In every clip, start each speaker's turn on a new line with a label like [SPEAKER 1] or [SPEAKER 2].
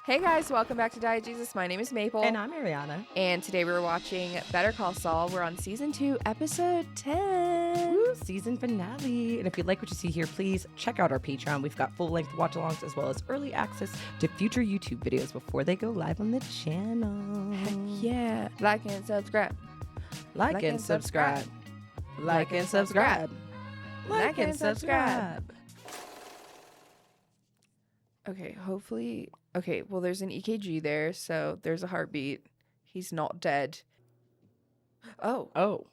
[SPEAKER 1] Hey guys, welcome back to Diet Jesus. My name is Maple.
[SPEAKER 2] And I'm Arianna.
[SPEAKER 1] And today we're watching Better Call Saul. We're on season 2, episode 10.
[SPEAKER 2] Woo, season finale. And if you like what you see here, please check out our Patreon. We've got full-length watch-alongs as well as early access to future YouTube videos before they go live on the channel.
[SPEAKER 1] Heck yeah. Like and subscribe.
[SPEAKER 2] Like and subscribe. Like and subscribe. Like and subscribe.
[SPEAKER 1] Okay, hopefully... Okay, well, there's an EKG there, so there's a heartbeat. He's not dead. Oh.
[SPEAKER 2] Oh.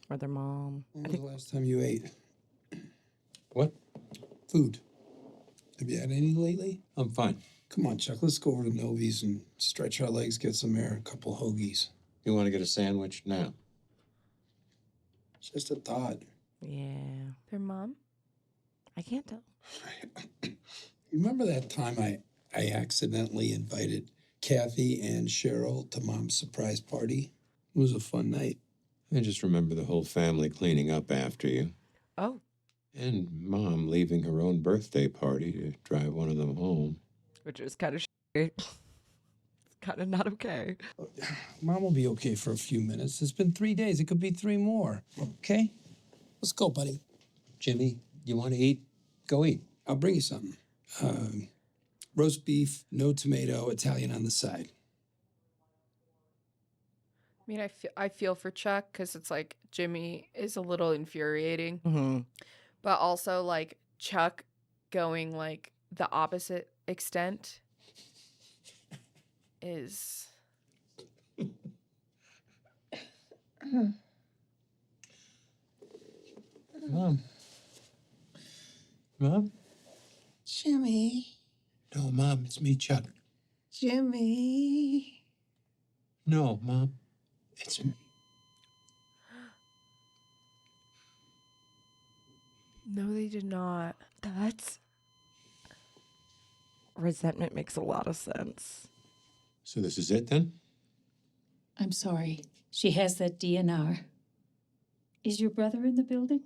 [SPEAKER 2] Or their mom.
[SPEAKER 3] When was the last time you ate? What? Food. Have you had any lately?
[SPEAKER 4] I'm fine.
[SPEAKER 3] Come on, Chuck. Let's go over to Novi's and stretch our legs, get some air, a couple hoagies.
[SPEAKER 4] You want to get a sandwich now?
[SPEAKER 3] It's just a thought.
[SPEAKER 2] Yeah.
[SPEAKER 1] Their mom?
[SPEAKER 2] I can't tell.
[SPEAKER 3] You remember that time I accidentally invited Kathy and Cheryl to Mom's surprise party? It was a fun night.
[SPEAKER 4] I just remember the whole family cleaning up after you.
[SPEAKER 2] Oh.
[SPEAKER 4] And Mom leaving her own birthday party to drive one of them home.
[SPEAKER 2] Which is kind of shitty. It's kind of not okay.
[SPEAKER 3] Mom will be okay for a few minutes. It's been 3 days. It could be 3 more. Okay? Let's go, buddy.
[SPEAKER 4] Jimmy, you want to eat? Go eat.
[SPEAKER 3] I'll bring you something. Roast beef, no tomato, Italian on the side.
[SPEAKER 1] I mean, I feel for Chuck because it's like Jimmy is a little infuriating.
[SPEAKER 2] Mm-hmm.
[SPEAKER 1] But also, like, Chuck going, like, the opposite extent is...
[SPEAKER 4] Mom. Mom?
[SPEAKER 5] Jimmy.
[SPEAKER 4] No, Mom, it's me, Chuck.
[SPEAKER 5] Jimmy.
[SPEAKER 4] No, Mom, it's me.
[SPEAKER 1] No, they did not.
[SPEAKER 2] That's... Resentment makes a lot of sense.
[SPEAKER 4] So this is it, then?
[SPEAKER 6] I'm sorry. She has that DNR. Is your brother in the building?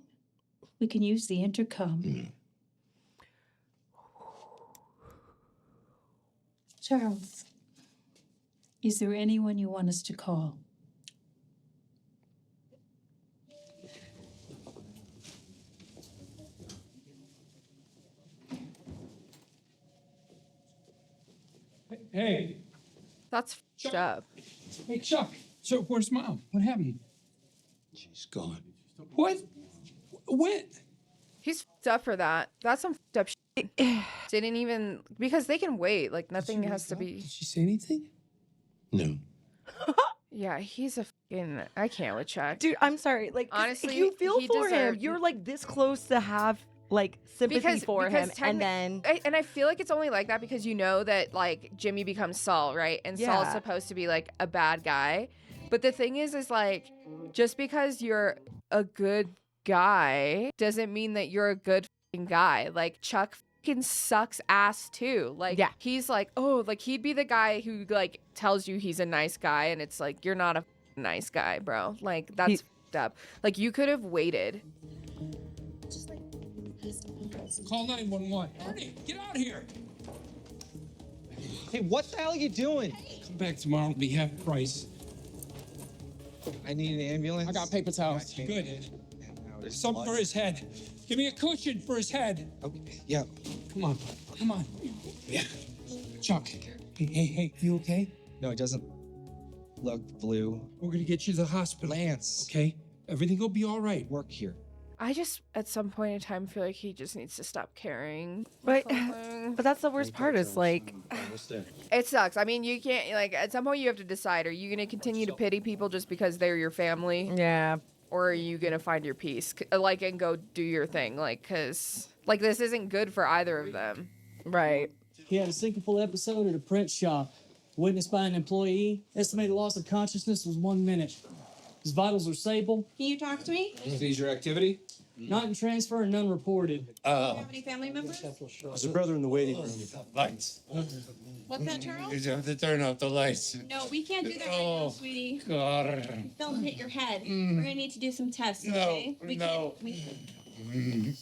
[SPEAKER 6] We can use the intercom.
[SPEAKER 4] Mm.
[SPEAKER 6] Charles, is there anyone you want us to call?
[SPEAKER 3] Hey,
[SPEAKER 1] That's f***ed up.
[SPEAKER 3] hey, Chuck. So where's Mom? What happened?
[SPEAKER 4] She's gone.
[SPEAKER 3] What? When?
[SPEAKER 1] He's f***ed up for that. That's some f***ed up shit. Didn't even... Because they can wait. Like, nothing has to be...
[SPEAKER 3] Did she say anything?
[SPEAKER 4] No.
[SPEAKER 1] Yeah, he's a f***ing... I can't with Chuck.
[SPEAKER 2] Dude, I'm sorry. Like, 'cause
[SPEAKER 1] Honestly,
[SPEAKER 2] you feel
[SPEAKER 1] he
[SPEAKER 2] for him.
[SPEAKER 1] deserved-
[SPEAKER 2] You're like this close to have like sympathy for him, and then
[SPEAKER 1] and I feel like it's only like that because you know that like Jimmy becomes Saul, right? And Saul's
[SPEAKER 2] Yeah.
[SPEAKER 1] supposed to be like a bad guy. But the thing is like just because you're a good guy doesn't mean that you're a good f***ing guy. Like Chuck fucking sucks ass too. Like
[SPEAKER 2] Yeah.
[SPEAKER 1] he's like, oh, like he'd be the guy who like tells you he's a nice guy and it's like you're not a f***ing nice guy, bro. Like that's f***ed up. Like you could have waited.
[SPEAKER 3] Call 911. Ernie, get out here.
[SPEAKER 7] Hey, what the hell are you doing?
[SPEAKER 3] Come back tomorrow. It'll be half price.
[SPEAKER 7] I need an ambulance.
[SPEAKER 3] I got paper towels. Good. Something for his head. Give me a cushion for his head.
[SPEAKER 7] Okay, yeah.
[SPEAKER 3] Come on. Come on. Yeah. Chuck. Hey, you okay?
[SPEAKER 7] No, it doesn't look blue.
[SPEAKER 3] We're gonna get you to the hospital.
[SPEAKER 7] Lance,
[SPEAKER 3] Okay? Everything will be all right.
[SPEAKER 7] work here.
[SPEAKER 1] I just, at some point in time, feel like he just needs to stop caring.
[SPEAKER 2] but
[SPEAKER 1] Something.
[SPEAKER 2] but that's the worst part is like
[SPEAKER 1] It sucks. I mean, you can't, like, at some point you have to decide, are you going to continue to pity people just because they're your family?
[SPEAKER 2] yeah.
[SPEAKER 1] Or are you going to find your peace, like, and go do your thing? Like, because, like, this isn't good for either of them.
[SPEAKER 2] Right.
[SPEAKER 8] He had a syncopal episode at a print shop. Witnessed by an employee. Estimated loss of consciousness was 1 minute. His vitals are stable.
[SPEAKER 9] Can you talk to me?
[SPEAKER 4] Seizure activity?
[SPEAKER 8] Not in transfer and none reported.
[SPEAKER 9] Do you have any family members?
[SPEAKER 10] There's a brother in the waiting room.
[SPEAKER 4] Lights.
[SPEAKER 9] What's that, Charles?
[SPEAKER 4] You have to turn off the lights.
[SPEAKER 9] No, we can't do that right now, sweetie.
[SPEAKER 4] God.
[SPEAKER 9] Film hit your head. We're gonna need to do some tests, okay? We can't.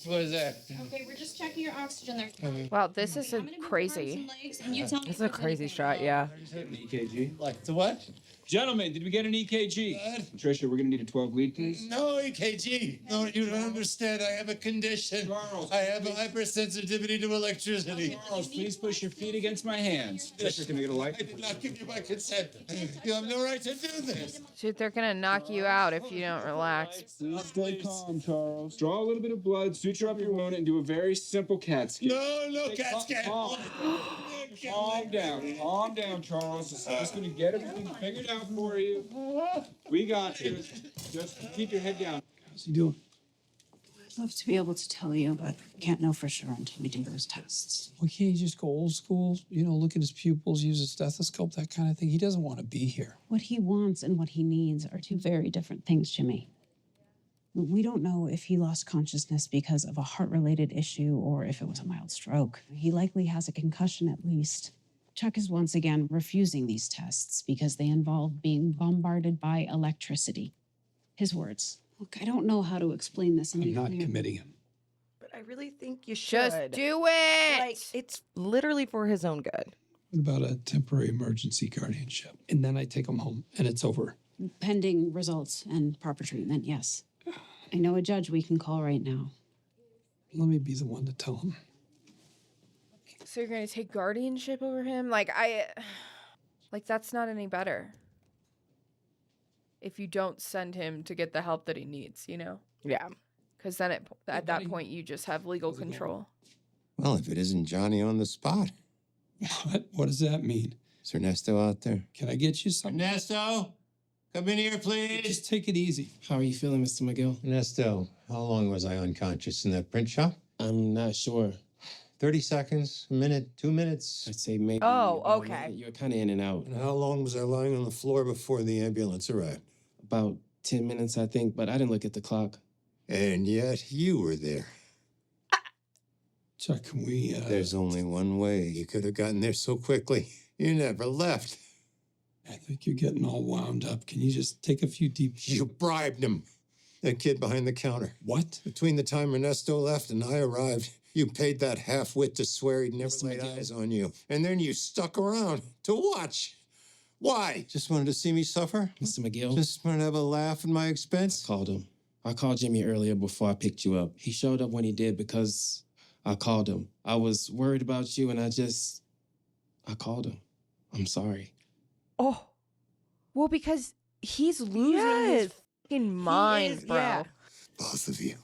[SPEAKER 11] What is that?
[SPEAKER 9] Okay, we're just checking your oxygen there.
[SPEAKER 1] Wow, this
[SPEAKER 9] Okay, I'm
[SPEAKER 1] isn't
[SPEAKER 9] gonna do
[SPEAKER 1] crazy.
[SPEAKER 9] arms and legs, and you tell me
[SPEAKER 2] It's
[SPEAKER 9] if
[SPEAKER 2] a
[SPEAKER 9] there's
[SPEAKER 2] crazy
[SPEAKER 9] anything.
[SPEAKER 2] shot, yeah.
[SPEAKER 11] EKG.
[SPEAKER 5] Like the what?
[SPEAKER 11] Gentlemen, did we get an EKG?
[SPEAKER 5] What?
[SPEAKER 11] Tricia, we're gonna need a 12 lead, please.
[SPEAKER 5] No EKG. No, you don't understand. I have a condition.
[SPEAKER 11] Charles,
[SPEAKER 5] I have a hypersensitivity to electricity.
[SPEAKER 11] Charles, please push your feet against my hands. Tricia, can I get a light?
[SPEAKER 5] I did not give you my consent. You have no right to do this.
[SPEAKER 1] Dude, they're gonna knock you out if you don't relax.
[SPEAKER 11] Stay calm, Charles. Draw a little bit of blood, suture up your wound, and do a very simple CAT scan.
[SPEAKER 5] No, CAT scan.
[SPEAKER 11] Calm down, Charles. I'm just gonna get everything figured out for you. We got you. Just keep your head down.
[SPEAKER 3] How's he doing?
[SPEAKER 12] I'd love to be able to tell you, but I can't know for sure until we do those tests.
[SPEAKER 3] Well, can't you just go old school? You know, look at his pupils, use a stethoscope, that kind of thing. He doesn't want to be here.
[SPEAKER 12] What he wants and what he needs are two very different things, Jimmy. We don't know if he lost consciousness because of a heart-related issue or if it was a mild stroke. He likely has a concussion at least. Chuck is once again refusing these tests because they involve being bombarded by electricity. His words. Look, I don't know how to explain this.
[SPEAKER 3] I'm not committing him.
[SPEAKER 2] But I really think you should.
[SPEAKER 1] Just do it.
[SPEAKER 2] Like, it's literally for his own good.
[SPEAKER 3] What about a temporary emergency guardianship? And then I take him home and it's over.
[SPEAKER 12] Pending results and proper treatment, yes. I know a judge we can call right now.
[SPEAKER 3] Let me be the one to tell him.
[SPEAKER 1] So you're gonna take guardianship over him? Like that's not any better. If you don't send him to get the help that he needs, you know?
[SPEAKER 2] Yeah.
[SPEAKER 1] Because then at that point you just have legal control.
[SPEAKER 4] Well, if it isn't Johnny on the spot.
[SPEAKER 3] What does that mean?
[SPEAKER 4] Is Ernesto out there?
[SPEAKER 3] Can I get you something?
[SPEAKER 5] Ernesto, come in here, please.
[SPEAKER 3] Just take it easy.
[SPEAKER 10] How are you feeling, Mr. McGill?
[SPEAKER 4] Ernesto, how long was I unconscious in that print shop?
[SPEAKER 10] I'm not sure.
[SPEAKER 4] 30 seconds, a minute, 2 minutes.
[SPEAKER 10] I'd say maybe.
[SPEAKER 2] Oh,
[SPEAKER 10] about a
[SPEAKER 2] okay.
[SPEAKER 10] minute. You're kind of in and out.
[SPEAKER 4] And how long was I lying on the floor before the ambulance arrived?
[SPEAKER 10] About 10 minutes, I think, but I didn't look at the clock.
[SPEAKER 4] And yet you were there.
[SPEAKER 3] Chuck, can we,
[SPEAKER 4] There's only one way. You could have gotten there so quickly. You never left.
[SPEAKER 3] I think you're getting all wound up. Can you just take a few deep...
[SPEAKER 4] You bribed him. That kid behind the counter.
[SPEAKER 3] What?
[SPEAKER 4] Between the time Ernesto left and I arrived, you paid that half-wit to swear he'd never laid eyes on you. And then you stuck around to watch. Why? Just wanted to see me suffer?
[SPEAKER 10] Mr. McGill?
[SPEAKER 4] Just wanted to have a laugh at my expense?
[SPEAKER 10] I called him. I called Jimmy earlier before I picked you up. He showed up when he did because I called him. I was worried about you and I called him. I'm sorry.
[SPEAKER 2] Oh.
[SPEAKER 1] Well, because he's losing his fucking mind, bro.
[SPEAKER 2] Yeah.
[SPEAKER 4] Both of you.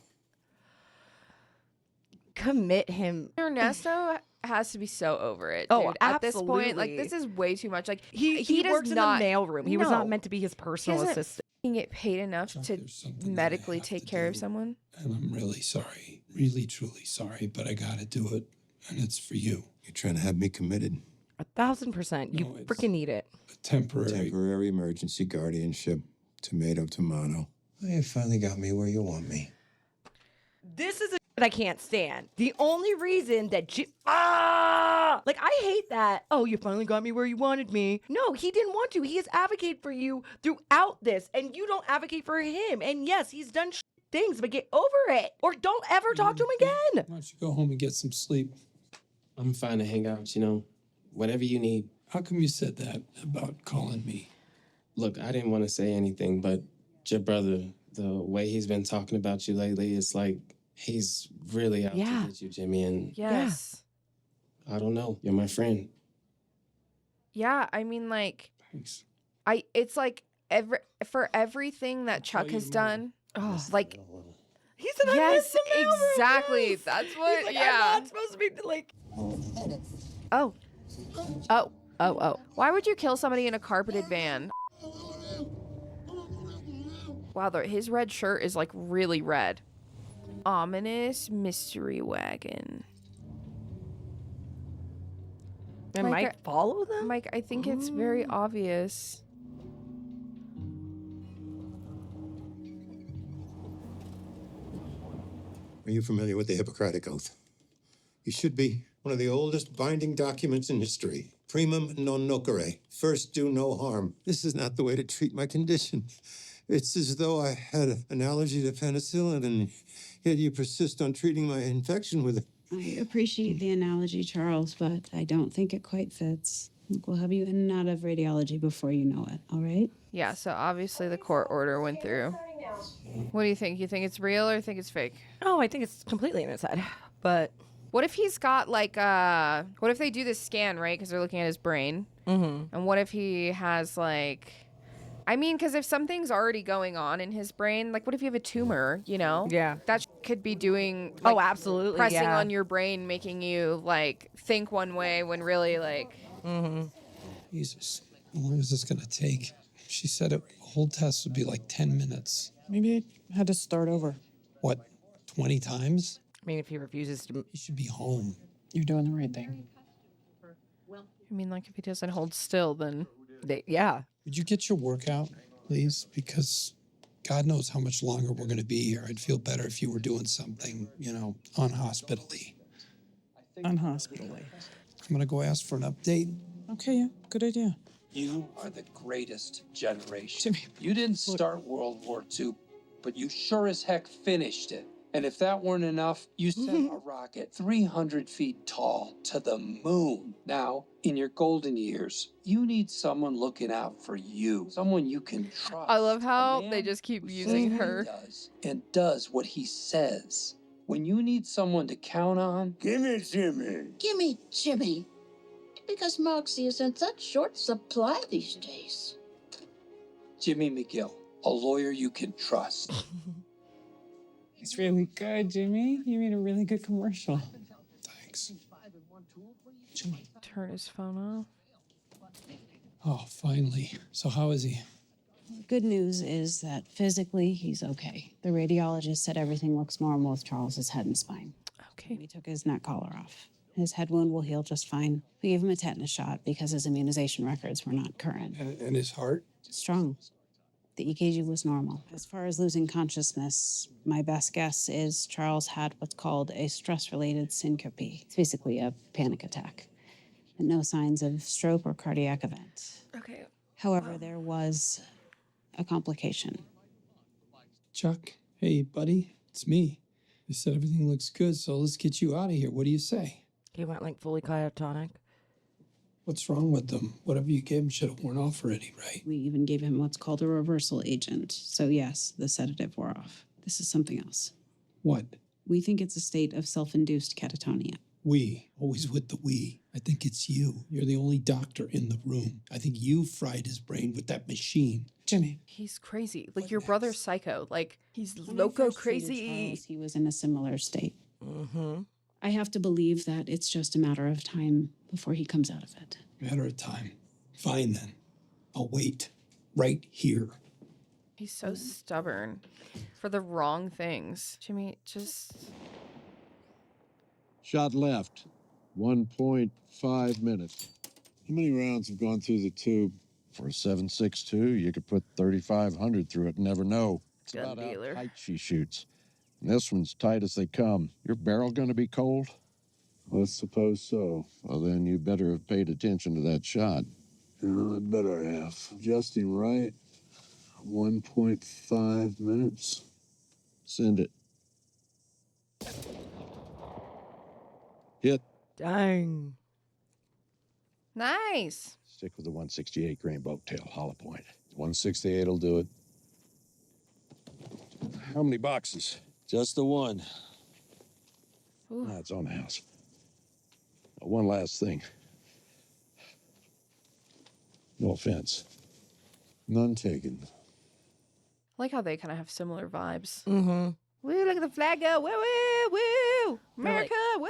[SPEAKER 2] Commit him.
[SPEAKER 1] Ernesto has to be so over it.
[SPEAKER 2] Oh,
[SPEAKER 1] dude. At this point, like,
[SPEAKER 2] absolutely.
[SPEAKER 1] this is way too much. Like,
[SPEAKER 2] He
[SPEAKER 1] does
[SPEAKER 2] works
[SPEAKER 1] not
[SPEAKER 2] in the mailroom. He was not
[SPEAKER 1] No.
[SPEAKER 2] meant to be his personal
[SPEAKER 1] doesn't
[SPEAKER 2] assistant.
[SPEAKER 1] get paid enough
[SPEAKER 3] Chuck,
[SPEAKER 1] to
[SPEAKER 3] there's something that I
[SPEAKER 1] medically
[SPEAKER 3] have
[SPEAKER 1] take
[SPEAKER 3] to
[SPEAKER 1] care of
[SPEAKER 3] do.
[SPEAKER 1] someone.
[SPEAKER 3] And I'm really sorry. Really, truly sorry, but I gotta do it. And it's for you.
[SPEAKER 4] You're trying to have me committed.
[SPEAKER 2] 1,000%. You
[SPEAKER 3] No, it's-
[SPEAKER 2] freaking need it.
[SPEAKER 3] A temporary...
[SPEAKER 4] Temporary emergency guardianship. Tomato, tomato. Well, you finally got me where you want me.
[SPEAKER 2] This is a that I can't stand. The only reason that like, I hate that. Oh, you finally got me where you wanted me. No, he didn't want to. He has advocated for you throughout this, and you don't advocate for him. And yes, he's done things, but get over it. Or don't ever talk to him again.
[SPEAKER 3] Why don't you go home and get some sleep?
[SPEAKER 10] I'm fine to hang out, you know, whatever you need.
[SPEAKER 3] How come you said that about calling me?
[SPEAKER 10] Look, I didn't want to say anything, but your brother, the way he's been talking about you lately, it's like he's really out to get you, Jimmy. And
[SPEAKER 1] Yes.
[SPEAKER 10] I don't know. You're my friend.
[SPEAKER 1] Yeah, I mean, like,
[SPEAKER 3] Thanks.
[SPEAKER 1] it's like for everything that Chuck has done, like,
[SPEAKER 2] He said, I
[SPEAKER 1] yes,
[SPEAKER 2] missed the mailroom.
[SPEAKER 1] exactly.
[SPEAKER 2] Yes.
[SPEAKER 1] That's what,
[SPEAKER 2] He's like,
[SPEAKER 1] yeah.
[SPEAKER 2] I'm not supposed to be, like...
[SPEAKER 1] Oh. Why would you kill somebody in a carpeted van? Wow, his red shirt is like really red. Ominous mystery wagon.
[SPEAKER 2] And
[SPEAKER 1] Mike,
[SPEAKER 2] Mike follow them?
[SPEAKER 1] Mike, I think it's very obvious.
[SPEAKER 4] Are you familiar with the Hippocratic Oath? You should be. One of the oldest binding documents in history. Primum non nocere. First, do no harm. This is not the way to treat my condition. It's as though I had an allergy to penicillin, and yet you persist on treating my infection with it.
[SPEAKER 12] I appreciate the analogy, Charles, but I don't think it quite fits. We'll have you in and out of radiology before you know it, all right?
[SPEAKER 1] Yeah, so obviously the court order went through. What do you think? You think it's real or think it's fake?
[SPEAKER 2] Oh, I think it's completely in his head. But
[SPEAKER 1] what if he's got like what if they do this scan, right? Because they're looking at his brain.
[SPEAKER 2] Mm-hmm.
[SPEAKER 1] And what if he has like, I mean, because if something's already going on in his brain, like what if you have a tumor, you know?
[SPEAKER 2] Yeah.
[SPEAKER 1] That could be doing, like,
[SPEAKER 2] oh, absolutely.
[SPEAKER 1] pressing
[SPEAKER 2] yeah.
[SPEAKER 1] on your brain, making you like think one way when really like.
[SPEAKER 2] Mm-hmm.
[SPEAKER 3] Jesus, how long is this gonna take? She said the whole test would be like 10 minutes.
[SPEAKER 13] Maybe I had to start over.
[SPEAKER 3] What, 20 times?
[SPEAKER 2] I mean, if he refuses to...
[SPEAKER 3] He should be home.
[SPEAKER 13] You're doing the right thing.
[SPEAKER 1] I mean, like if he doesn't hold still, then.
[SPEAKER 2] Yeah.
[SPEAKER 3] Would you get your workout, please? Because God knows how much longer we're gonna be here. I'd feel better if you were doing something, you know, unhospitally.
[SPEAKER 13] Unhospitally.
[SPEAKER 3] I'm gonna go ask for an update.
[SPEAKER 13] Okay, yeah, good idea.
[SPEAKER 14] You are the greatest generation. Jimmy, you didn't start World War II, but you sure as heck finished it. And if that weren't enough, you sent a rocket 300 feet tall to the moon. Now, in your golden years, you need someone looking out for you, someone you can trust.
[SPEAKER 1] I love how they just keep using her.
[SPEAKER 14] And does what he says. When you need someone to count on,
[SPEAKER 5] Gimme Jimmy.
[SPEAKER 15] Gimme Jimmy. Because Moxie is in such short supply these days.
[SPEAKER 14] Jimmy McGill, a lawyer you can trust.
[SPEAKER 13] It's really good, Jimmy. You made a really good commercial.
[SPEAKER 3] Thanks.
[SPEAKER 13] Jimmy.
[SPEAKER 1] Turn his phone off.
[SPEAKER 3] Oh, finally. So how is he?
[SPEAKER 12] Good news is that physically he's okay. The radiologist said everything looks normal with Charles's head and spine.
[SPEAKER 1] Okay.
[SPEAKER 12] We took his neck collar off. His head wound will heal just fine. We gave him a tetanus shot because his immunization records were not current.
[SPEAKER 3] And his heart?
[SPEAKER 12] Strong. The EKG was normal. As far as losing consciousness, my best guess is Charles had what's called a stress-related syncope. It's basically a panic attack. And no signs of stroke or cardiac event.
[SPEAKER 1] Okay.
[SPEAKER 12] However, there was a complication.
[SPEAKER 3] Chuck, hey, buddy, it's me. They said everything looks good, so let's get you out of here. What do you say?
[SPEAKER 2] He went like fully catatonic.
[SPEAKER 3] What's wrong with them? Whatever you gave him should have worn off already, right?
[SPEAKER 12] We even gave him what's called a reversal agent. So yes, the sedative wore off. This is something else.
[SPEAKER 3] What?
[SPEAKER 12] We think it's a state of self-induced catatonia.
[SPEAKER 3] We, always with the we. I think it's you. You're the only doctor in the room. I think you fried his brain with that machine.
[SPEAKER 13] Jimmy.
[SPEAKER 1] He's crazy. Like your brother's psycho. Like he's loco crazy.
[SPEAKER 12] Charles, he was in a similar state.
[SPEAKER 2] Mm-hmm.
[SPEAKER 12] I have to believe that it's just a matter of time before he comes out of it.
[SPEAKER 3] Matter of time. Fine then. I'll wait. Right here.
[SPEAKER 1] He's so stubborn for the wrong things. Jimmy, just...
[SPEAKER 16] Shot left. 1.5 minutes. How many rounds have gone through the tube? For a 7.62, you could put 3,500 through it and never know. It's
[SPEAKER 1] Gun
[SPEAKER 16] about
[SPEAKER 1] dealer.
[SPEAKER 16] how tight she shoots. And this one's tight as they come. Your barrel gonna be cold? Let's suppose so. Well, then you better have paid attention to that shot. I better have. Adjusting right. 1.5 minutes. Send it. Hit.
[SPEAKER 2] Dang.
[SPEAKER 1] Nice.
[SPEAKER 16] Stick with the 168 grain boat tail, hollow point. 168 will do it. How many boxes? Just the one.
[SPEAKER 1] Ooh.
[SPEAKER 16] It's on the house. One last thing. No offense. None taken.
[SPEAKER 1] I like how they kind of have similar vibes.
[SPEAKER 2] Mm-hmm.
[SPEAKER 1] Woo, look at the flag go. Woo, woo, woo. America, woo.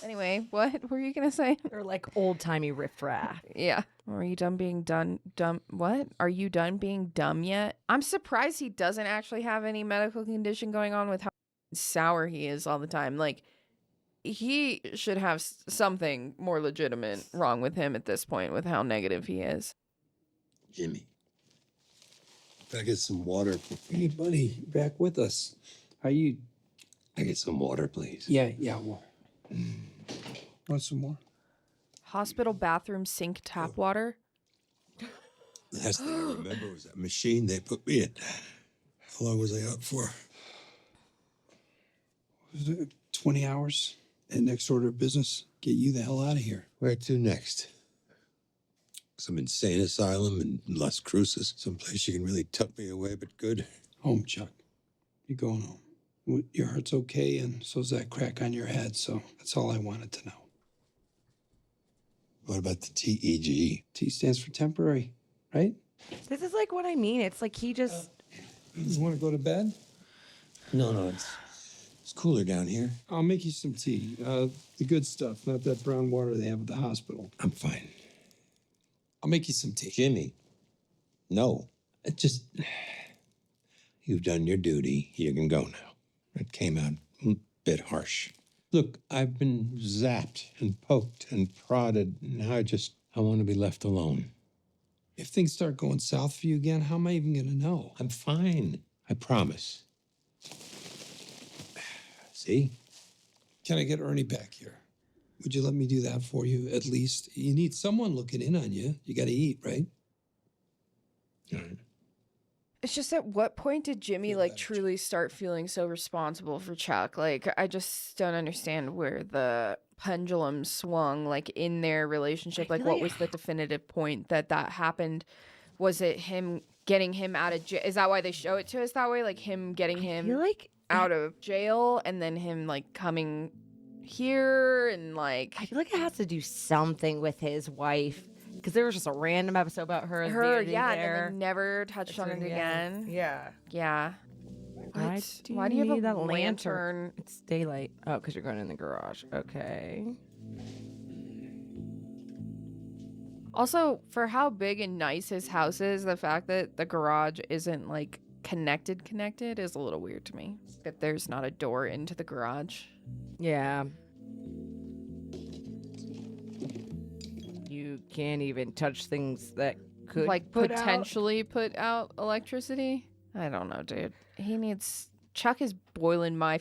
[SPEAKER 1] Anyway, what were you going to say?
[SPEAKER 2] They're like old-timey riffraff.
[SPEAKER 1] Yeah. Are you done being dumb? What? Are you done being dumb yet? I'm surprised he doesn't actually have any medical condition going on with how sour he is all the time. Like, he should have something more legitimate wrong with him at this point with how negative he is.
[SPEAKER 4] Jimmy. Gotta get some water.
[SPEAKER 3] Hey, buddy, you're back with us. How you?
[SPEAKER 4] I get some water, please.
[SPEAKER 3] Yeah, water. Want some more?
[SPEAKER 1] Hospital bathroom sink tap water.
[SPEAKER 4] Last thing I remember was that machine they put me in. How long was I out for?
[SPEAKER 3] Was it 20 hours? And next order of business, get you the hell out of here.
[SPEAKER 4] Where to next? Some insane asylum in Las Cruces. Someplace you can really tuck me away, but good.
[SPEAKER 3] Home, Chuck. You're going home. Your heart's okay, and so's that crack on your head, so that's all I wanted to know.
[SPEAKER 4] What about the TEG?
[SPEAKER 3] T stands for temporary, right?
[SPEAKER 2] This is like what I mean. It's like he just.
[SPEAKER 3] You want to go to bed?
[SPEAKER 4] No, it's cooler down here.
[SPEAKER 3] I'll make you some tea. The good stuff, not that brown water they have at the hospital.
[SPEAKER 4] I'm fine.
[SPEAKER 3] I'll make you some tea.
[SPEAKER 4] Jimmy, no. You've done your duty. You can go now. It came out a bit harsh. Look, I've been zapped and poked and prodded. Now I want to be left alone.
[SPEAKER 3] If things start going south for you again, how am I even going to know?
[SPEAKER 4] I'm fine. I promise. See?
[SPEAKER 3] Can I get Ernie back here? Would you let me do that for you, at least? You need someone looking in on you. You got to eat, right?
[SPEAKER 4] All right.
[SPEAKER 1] It's just, at what point did Jimmy truly start feeling so responsible for Chuck? Like, I just don't understand where the pendulum swung, like, in their relationship. Like, what was the definitive point that happened? Was it him getting him out of jail? Is that why they show it to us that way? Like, him getting him out of jail and then him, like, coming here and, like...
[SPEAKER 2] I feel like it has to do something with his wife. Because there was just a random episode about her.
[SPEAKER 1] Yeah, and then they never touched on it again.
[SPEAKER 2] Yeah.
[SPEAKER 1] Yeah.
[SPEAKER 2] Why do you have a lantern? It's daylight. Oh, because you're going in the garage. Okay.
[SPEAKER 1] Also, for how big and nice his house is, the fact that the garage isn't, like, connected is a little weird to me. That there's not a door into the garage.
[SPEAKER 2] Yeah. You can't even touch things that could
[SPEAKER 1] like potentially put out electricity. I don't know, dude. Chuck is boiling my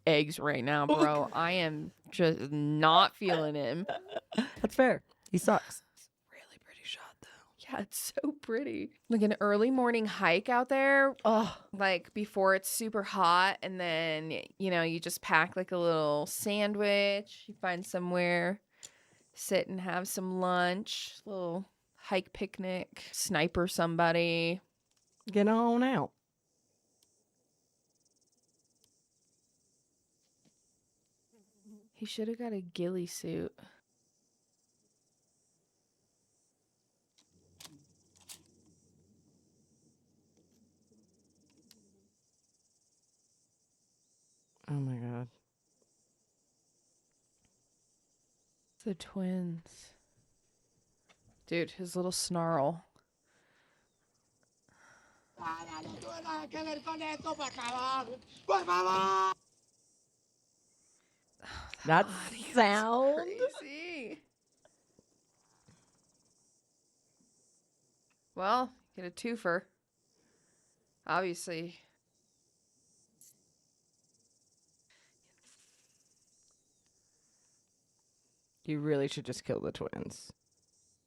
[SPEAKER 1] eggs right now, bro. I am just not feeling him.
[SPEAKER 2] That's fair. He sucks.
[SPEAKER 1] Really pretty shot though. Yeah, it's so pretty. Like an early morning hike out there. Oh, like before it's super hot, and then you just pack like a little sandwich. You find somewhere. Sit and have some lunch, little hike picnic, sniper somebody.
[SPEAKER 2] Get on out.
[SPEAKER 1] He should have got a ghillie suit.
[SPEAKER 2] Oh my God.
[SPEAKER 1] The twins. Dude, his little snarl.
[SPEAKER 2] That sound.
[SPEAKER 1] Crazy. Well, get a twofer. Obviously.
[SPEAKER 2] You really should just kill the twins.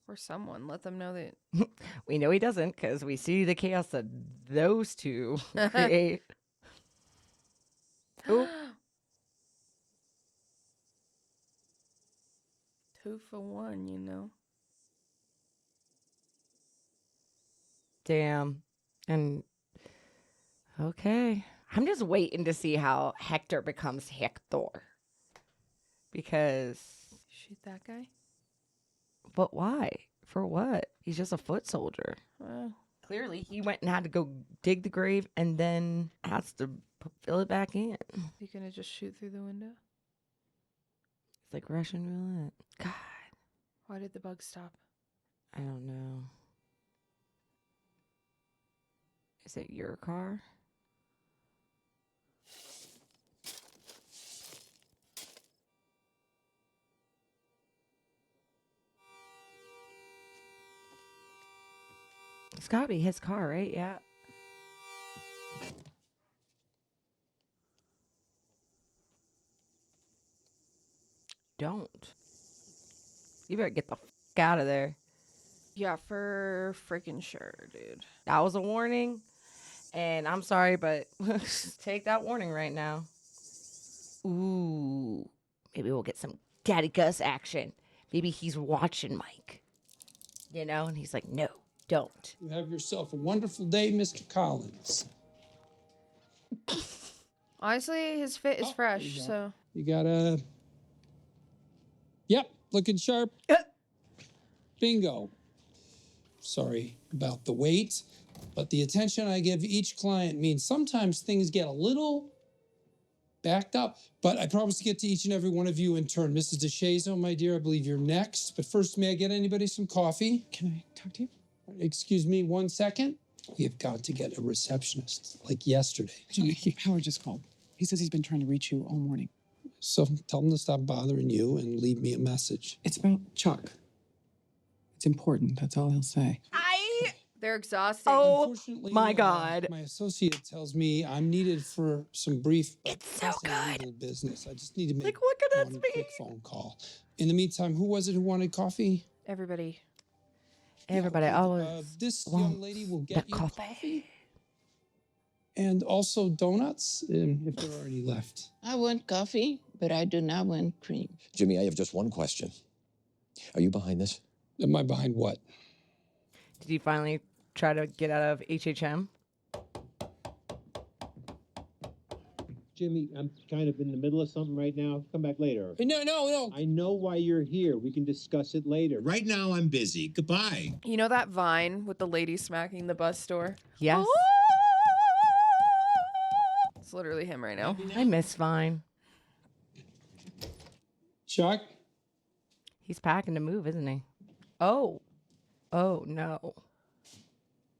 [SPEAKER 1] Or someone. Let them know that.
[SPEAKER 2] We know he doesn't because we see the chaos that those two create. Oop.
[SPEAKER 1] 2 for 1,
[SPEAKER 2] Damn. And okay. I'm just waiting to see how Hector becomes Hector. Because...
[SPEAKER 1] Shoot that guy?
[SPEAKER 2] But why? For what? He's just a foot soldier.
[SPEAKER 1] Well,
[SPEAKER 2] clearly he went and had to go dig the grave and then has to fill it back in.
[SPEAKER 1] You gonna just shoot through the window?
[SPEAKER 2] It's like Russian roulette. God.
[SPEAKER 1] Why did the bug stop?
[SPEAKER 2] I don't know. Is it your car? It's gotta be his car, right? Yeah. Don't. You better get the fuck out of there.
[SPEAKER 1] Yeah, for freaking sure, dude.
[SPEAKER 2] That was a warning. And I'm sorry, but take that warning right now. Ooh, maybe we'll get some Daddy Gus action. Maybe he's watching Mike. You know, and he's like, no, don't.
[SPEAKER 14] You have yourself a wonderful day, Mr. Collins.
[SPEAKER 1] Honestly, his fit is fresh, so.
[SPEAKER 14] You got a... Yep, looking sharp. Bingo. Sorry about the wait, but the attention I give each client means sometimes things get a little backed up. But I promise to get to each and every one of you in turn. Mrs. DeShazo, my dear, I believe you're next. But first, may I get anybody some coffee?
[SPEAKER 13] Can I talk to you?
[SPEAKER 14] Excuse me 1 second. We have got to get a receptionist, like yesterday.
[SPEAKER 13] Howard just called. He says he's been trying to reach you all morning.
[SPEAKER 14] So tell him to stop bothering you and leave me a message.
[SPEAKER 13] It's about Chuck. It's important. That's all he'll say.
[SPEAKER 1] They're exhausting.
[SPEAKER 2] Oh,
[SPEAKER 14] Unfortunately,
[SPEAKER 2] my God.
[SPEAKER 14] My associate tells me I'm needed for some brief
[SPEAKER 2] It's so good.
[SPEAKER 14] legal business. I just need to make
[SPEAKER 2] Like, what could that
[SPEAKER 14] one
[SPEAKER 2] be?
[SPEAKER 14] quick phone call. In the meantime, who was it who wanted coffee?
[SPEAKER 1] Everybody.
[SPEAKER 2] Everybody always
[SPEAKER 14] This
[SPEAKER 2] wants
[SPEAKER 14] young lady will get
[SPEAKER 2] that
[SPEAKER 14] you
[SPEAKER 2] coffee.
[SPEAKER 14] coffee. And also donuts, if there are any left.
[SPEAKER 15] I want coffee, but I do not want cream.
[SPEAKER 17] Jimmy, I have just one question. Are you behind this?
[SPEAKER 14] Am I behind what?
[SPEAKER 2] Did you finally try to get out of HHM?
[SPEAKER 18] Jimmy, I'm kind of in the middle of something right now. Come back later.
[SPEAKER 14] No.
[SPEAKER 18] I know why you're here. We can discuss it later.
[SPEAKER 5] Right now, I'm busy. Goodbye.
[SPEAKER 1] You know that Vine with the lady smacking the bus door?
[SPEAKER 2] Yes.
[SPEAKER 1] It's literally him right now.
[SPEAKER 2] I miss Vine.
[SPEAKER 14] Chuck?
[SPEAKER 2] He's packing to move, isn't he? Oh. Oh, no.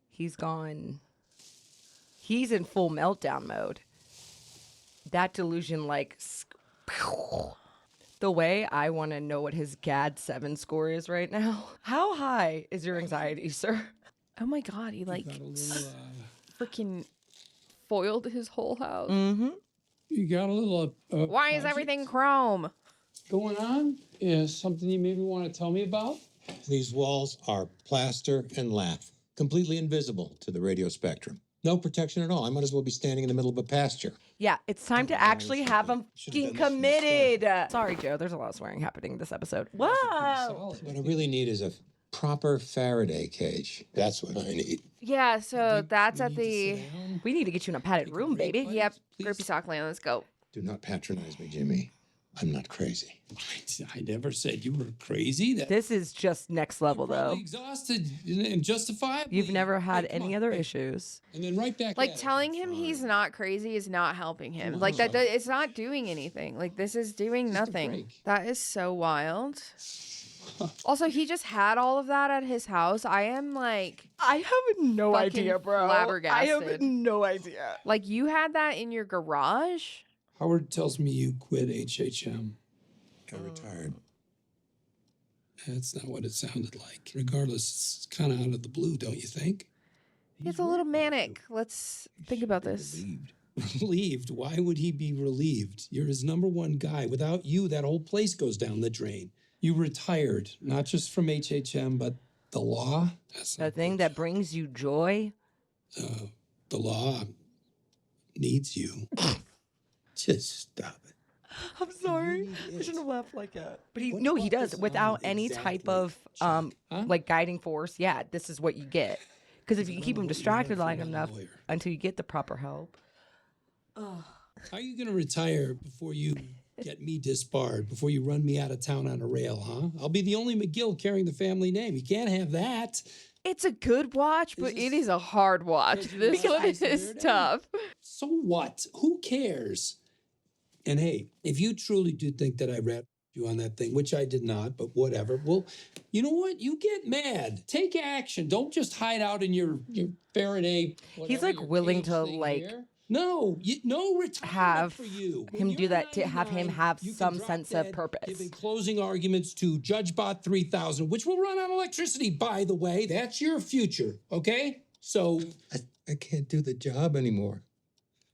[SPEAKER 2] He's gone. He's in full meltdown mode. That delusion, like, the way I want to know what his GAD-7 score is right now. How high is your anxiety, sir?
[SPEAKER 1] Oh my God, he like freaking foiled his whole house.
[SPEAKER 2] Mm-hmm.
[SPEAKER 14] You got a little...
[SPEAKER 1] Why is everything chrome?
[SPEAKER 14] going on? Is something you maybe want to tell me about?
[SPEAKER 4] These walls are plaster and lath, completely invisible to the radio spectrum. No protection at all. I might as well be standing in the middle of a pasture.
[SPEAKER 2] Yeah, it's time to actually have him fucking committed. Sorry, Joe. There's a lot of swearing happening this episode. Whoa.
[SPEAKER 4] What I really need is a proper Faraday cage. That's what I need.
[SPEAKER 1] Yeah, so that's at the...
[SPEAKER 2] We need to get you in a padded room, baby.
[SPEAKER 1] Yep, Grippy Sockland, let's go.
[SPEAKER 4] Do not patronize me, Jimmy. I'm not crazy.
[SPEAKER 3] I never said you were crazy.
[SPEAKER 2] This is just next level, though.
[SPEAKER 3] Exhausted and justifiably.
[SPEAKER 2] You've never had any other issues.
[SPEAKER 14] And then right back
[SPEAKER 1] Like, telling him he's not crazy is not helping him. Like, that it's not doing anything. Like, this is doing nothing. That is so wild. Also, he just had all of that at his house. I am like...
[SPEAKER 2] I have no
[SPEAKER 1] fucking
[SPEAKER 2] idea, bro.
[SPEAKER 1] Flabbergasted.
[SPEAKER 2] I have no idea.
[SPEAKER 1] Like, you had that in your garage?
[SPEAKER 3] Howard tells me you quit HHM.
[SPEAKER 4] I retired.
[SPEAKER 3] That's not what it sounded like. Regardless, it's kind of out of the blue, don't you think?
[SPEAKER 1] It's a little manic. Let's think about this.
[SPEAKER 3] Relieved? Why would he be relieved? You're his number one guy. Without you, that whole place goes down the drain. You retired, not just from HHM, but the law.
[SPEAKER 2] The thing that brings you joy.
[SPEAKER 3] The law needs you. Just stop it.
[SPEAKER 2] I'm sorry. I shouldn't have laughed like that. But he does without any type of like guiding force. Yeah, this is what you get. Because if you keep him distracted long enough until you get the proper help.
[SPEAKER 3] How are you going to retire before you get me disbarred, before you run me out of town on a rail, huh? I'll be the only McGill carrying the family name. You can't have that.
[SPEAKER 1] It's a good watch, but it is a hard watch. This one is tough.
[SPEAKER 3] So what? Who cares? And hey, if you truly do think that I rapped you on that thing, which I did not, but whatever, well, you know what? You get mad. Take action. Don't just hide out in your Faraday.
[SPEAKER 2] He's like willing to like
[SPEAKER 3] no retirement
[SPEAKER 2] have
[SPEAKER 3] for you.
[SPEAKER 2] him do that to have him have some sense of purpose.
[SPEAKER 3] Giving closing arguments to JudgeBot 3000, which will run on electricity, by the way. That's your future, okay? So
[SPEAKER 4] I can't do the job anymore.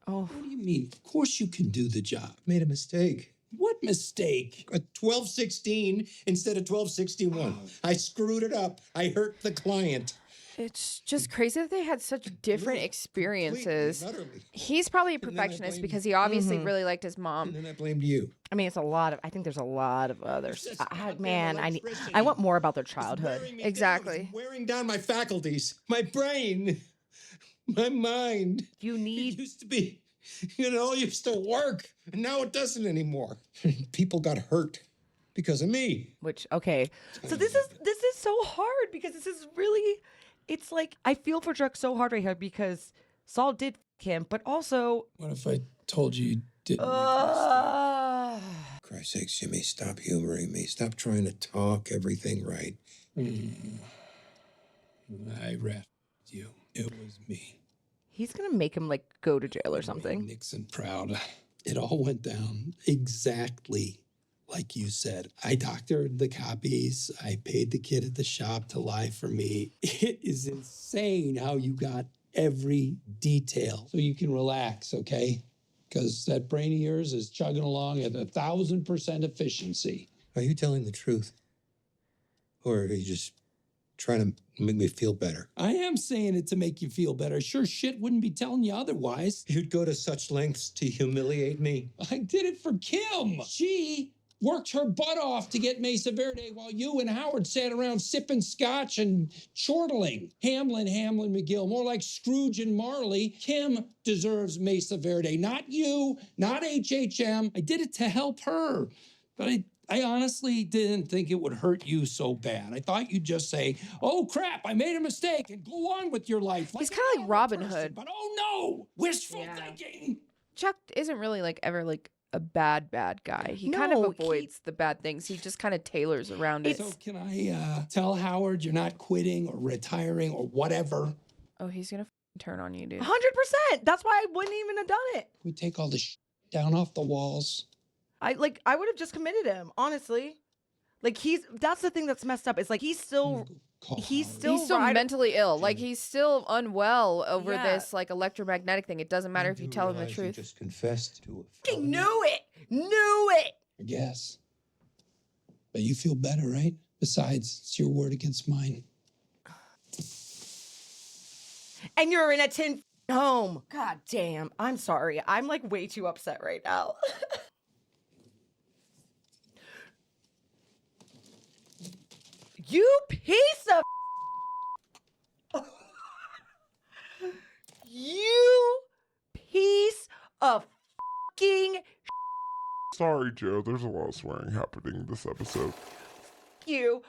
[SPEAKER 2] Oh.
[SPEAKER 3] What do you mean? Of course you can do the job.
[SPEAKER 4] Made a mistake.
[SPEAKER 3] What mistake?
[SPEAKER 4] A 1216 instead of 1261. I screwed it up. I hurt the client.
[SPEAKER 1] It's just crazy that they had such different experiences. He's probably a perfectionist because he obviously really liked his mom.
[SPEAKER 3] And then I blamed you.
[SPEAKER 2] I mean, I think there's a lot of others. I want more about their childhood.
[SPEAKER 1] Exactly.
[SPEAKER 4] Wearing down my faculties, my brain, my mind. It used to be, it all used to work, and now it doesn't anymore. People got hurt because of me.
[SPEAKER 2] Which, okay. So this is so hard because this is really, it's like, I feel for Chuck so hard right here because Saul did him, but also.
[SPEAKER 3] What if I told you didn't?
[SPEAKER 4] Christ's sakes, Jimmy, stop humoring me. Stop trying to talk everything right.
[SPEAKER 3] I ratted you. It was me.
[SPEAKER 2] He's gonna make him like go to jail or something.
[SPEAKER 3] Nixon proud. It all went down exactly like you said. I doctored the copies. I paid the kid at the shop to lie for me. It is insane how you got every detail. So you can relax, okay? Because that brain of yours is chugging along at 1,000% efficiency.
[SPEAKER 4] Are you telling the truth? Or are you just trying to make me feel better?
[SPEAKER 3] I am saying it to make you feel better. Sure shit wouldn't be telling you otherwise.
[SPEAKER 4] You'd go to such lengths to humiliate me?
[SPEAKER 3] I did it for Kim. She worked her butt off to get Mesa Verde while you and Howard sat around sipping scotch and chortling. Hamlin, McGill, more like Scrooge and Marley. Kim deserves Mesa Verde, not you, not HHM. I did it to help her. But I honestly didn't think it would hurt you so bad. I thought you'd just say, oh crap, I made a mistake, and go on with your life.
[SPEAKER 1] He's kind of like Robin Hood.
[SPEAKER 3] But oh no, wistful thinking.
[SPEAKER 1] Chuck isn't really like ever like a bad guy. He kind of avoids the bad things. He just kind of tailors around it.
[SPEAKER 3] So can I tell Howard you're not quitting or retiring or whatever?
[SPEAKER 1] Oh, he's gonna turn on you, dude.
[SPEAKER 2] 100%. That's why I wouldn't even have done it.
[SPEAKER 3] We take all this down off the walls.
[SPEAKER 2] I would have just committed him, honestly. Like that's the thing that's messed up. It's like he's still
[SPEAKER 1] mentally ill. Like he's still unwell over this like electromagnetic thing. It doesn't matter if you tell him the truth.
[SPEAKER 4] You just confessed to it.
[SPEAKER 2] Knew it.
[SPEAKER 3] I guess. But you feel better, right? Besides, it's your word against mine.
[SPEAKER 2] And you're in a tin home. God damn. I'm sorry. I'm like way too upset right now. You piece of you piece of fucking
[SPEAKER 19] Sorry, Joe. There's a lot of swearing happening this episode.
[SPEAKER 2] you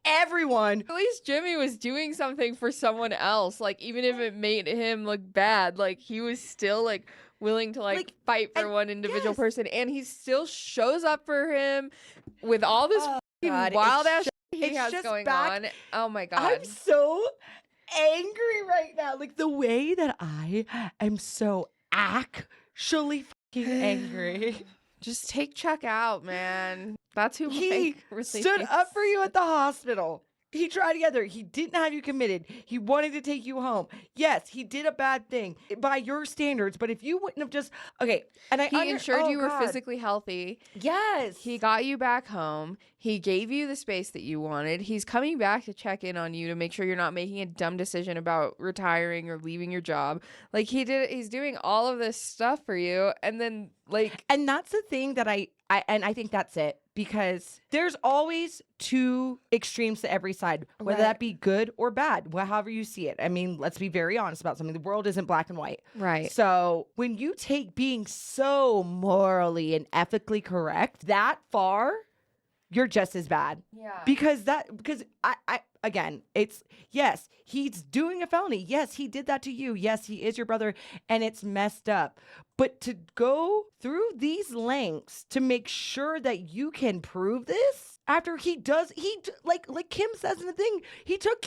[SPEAKER 2] everyone.
[SPEAKER 1] At least Jimmy was doing something for someone else. Like even if it made him look bad, like he was still like willing to like fight for one individual person, and he still shows up for him with all this wild ass shit he has going on. Oh my god.
[SPEAKER 2] I'm so angry right now. Like the way that I am so actually fucking angry.
[SPEAKER 1] Just take Chuck out, man. That's who
[SPEAKER 2] He
[SPEAKER 1] Mike really
[SPEAKER 2] stood
[SPEAKER 1] is.
[SPEAKER 2] up for you at the hospital. He tried together. He didn't have you committed. He wanted to take you home. Yes, he did a bad thing by your standards. But if you wouldn't have just
[SPEAKER 1] He ensured you were physically healthy.
[SPEAKER 2] Yes.
[SPEAKER 1] He got you back home. He gave you the space that you wanted. He's coming back to check in on you to make sure you're not making a dumb decision about retiring or leaving your job. Like he's doing all of this stuff for you, and then
[SPEAKER 2] and that's the thing that I think that's it. Because there's always two extremes to every side, whether that be good or bad, however you see it. I mean, let's be very honest about something. The world isn't black and white.
[SPEAKER 1] Right.
[SPEAKER 2] So when you take being so morally and ethically correct that far, you're just as bad.
[SPEAKER 1] Yeah.
[SPEAKER 2] Because I again, it's, yes, he's doing a felony. Yes, he did that to you. Yes, he is your brother, and it's messed up. But to go through these lengths to make sure that you can prove this after like Kim says in the thing, she took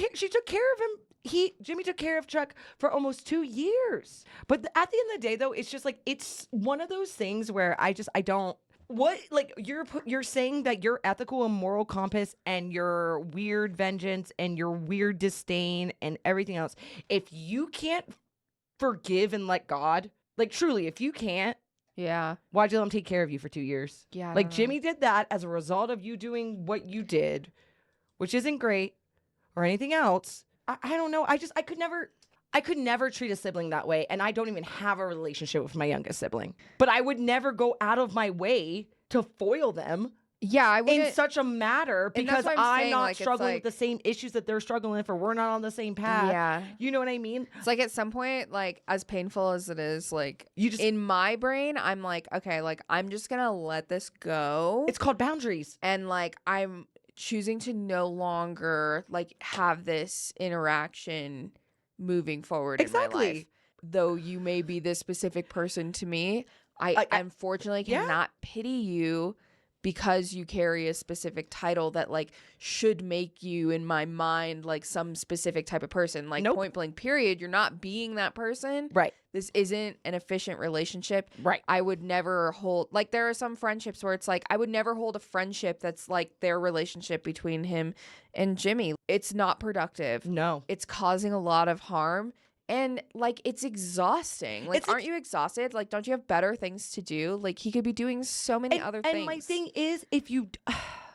[SPEAKER 2] care of him. Jimmy took care of Chuck for almost 2 years. But at the end of the day, though, it's just like, it's one of those things where I don't. What, like, you're saying that your ethical and moral compass and your weird vengeance and your weird disdain and everything else, if you can't forgive and let God, like, truly, if you can't,
[SPEAKER 1] Yeah.
[SPEAKER 2] Why'd you let him take care of you for 2 years?
[SPEAKER 1] Yeah. I
[SPEAKER 2] Like
[SPEAKER 1] don't know.
[SPEAKER 2] Jimmy did that as a result of you doing what you did, which isn't great or anything else. I don't know. I could never treat a sibling that way. And I don't even have a relationship with my youngest sibling. But I would never go out of my way to foil them.
[SPEAKER 1] Yeah, I wouldn't.
[SPEAKER 2] In such a matter
[SPEAKER 1] And that's
[SPEAKER 2] because
[SPEAKER 1] what I'm
[SPEAKER 2] I'm
[SPEAKER 1] saying,
[SPEAKER 2] not
[SPEAKER 1] like, it's
[SPEAKER 2] struggling
[SPEAKER 1] like-
[SPEAKER 2] with the same issues that they're struggling with, or we're not on the same path.
[SPEAKER 1] Yeah.
[SPEAKER 2] You know what I mean?
[SPEAKER 1] It's like at some point, like as painful as it is, like
[SPEAKER 2] You just
[SPEAKER 1] in my brain, I'm like, okay, like I'm just gonna let this go.
[SPEAKER 2] It's called boundaries.
[SPEAKER 1] And like I'm choosing to no longer like have this interaction moving forward in my life. Though you may be this specific person to me, I unfortunately cannot pity you because you carry a specific title that like should make you in my mind like some specific type of person. Like point blank period, you're not being that person.
[SPEAKER 2] Right.
[SPEAKER 1] This isn't an efficient relationship.
[SPEAKER 2] Right.
[SPEAKER 1] I would never hold like there are some friendships where it's like I would never hold a friendship that's like their relationship between him and Jimmy. It's not productive.
[SPEAKER 2] No.
[SPEAKER 1] It's causing a lot of harm. And like it's exhausting. Like, aren't you exhausted? Like, don't you have better things to do? Like, he could be doing so many other things.
[SPEAKER 2] And my thing is, if you,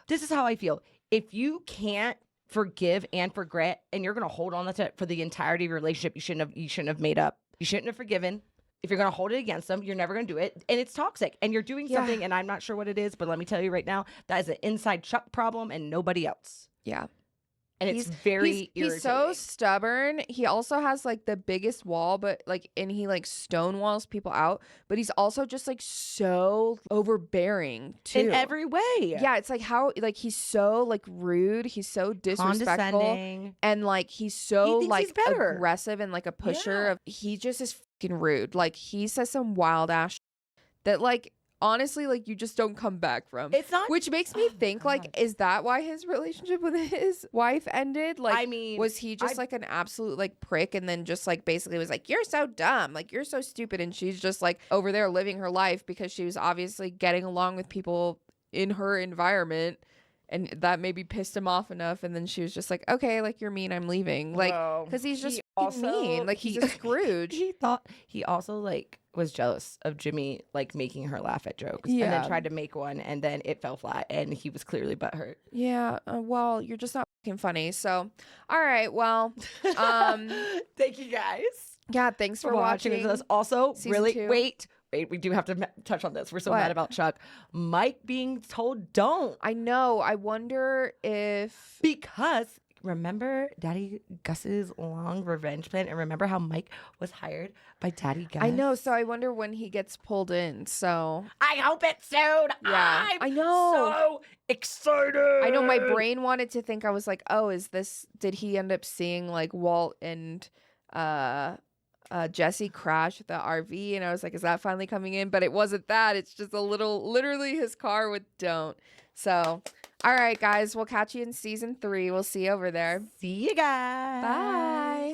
[SPEAKER 2] this is how I feel. If you can't forgive and forget, and you're gonna hold on to it for the entirety of your relationship, you shouldn't have made up. You shouldn't have forgiven. If you're gonna hold it against them, you're never gonna do it, and it's toxic. And you're doing something, and I'm not sure what it is, but let me tell you right now, that is an inside Chuck problem, and nobody else.
[SPEAKER 1] Yeah.
[SPEAKER 2] And it's very irritating.
[SPEAKER 1] He's so stubborn. He also has like the biggest wall, but like, and he like stonewalls people out, but he's also just like so overbearing too.
[SPEAKER 2] In every way.
[SPEAKER 1] Yeah, it's like how like he's so like rude, he's so disrespectful,
[SPEAKER 2] Condescending.
[SPEAKER 1] and like he's so
[SPEAKER 2] thinks
[SPEAKER 1] like
[SPEAKER 2] he's better.
[SPEAKER 1] aggressive and like a pusher. Of he just is fucking rude. Like he says some wild ass shit that like honestly, like you just don't come back from.
[SPEAKER 2] It's not,
[SPEAKER 1] which makes me think like, is that why his relationship with his wife ended? Like,
[SPEAKER 2] I mean,
[SPEAKER 1] was he just like an absolute like prick, and then just like basically was like, you're so dumb, like you're so stupid, and she's just like over there living her life because she was obviously getting along with people in her environment. And that maybe pissed him off enough, and then she was just like, "Okay, like you're mean, I'm leaving." Like, because he's just mean, like he's a Scrooge.
[SPEAKER 2] He also like was jealous of Jimmy like making her laugh at jokes, and then tried to make one, and then it fell flat, and he was clearly butthurt.
[SPEAKER 1] Yeah, well, you're just not fucking funny. So, all right, well,
[SPEAKER 2] thank you guys.
[SPEAKER 1] Yeah, thanks for watching.
[SPEAKER 2] this. Also,
[SPEAKER 1] Season
[SPEAKER 2] really
[SPEAKER 1] 2.
[SPEAKER 2] wait, we do have to touch on this. We're so
[SPEAKER 1] What?
[SPEAKER 2] mad about Chuck. Mike being told don't.
[SPEAKER 1] I know. I wonder if
[SPEAKER 2] because remember Daddy Gus's long revenge plan, and remember how Mike was hired by Daddy Gus.
[SPEAKER 1] I know. So I wonder when he gets pulled in. So
[SPEAKER 2] I hope it's soon.
[SPEAKER 1] Yeah, I know.
[SPEAKER 2] So excited.
[SPEAKER 1] I know. My brain wanted to think. I was like, oh, did he end up seeing like Walt and Jesse crash the RV? And I was like, is that finally coming in? But it wasn't that. It's just literally his car with don't. So, all right, guys, we'll catch you in season 3. We'll see you over there.
[SPEAKER 2] See you guys.
[SPEAKER 1] Bye.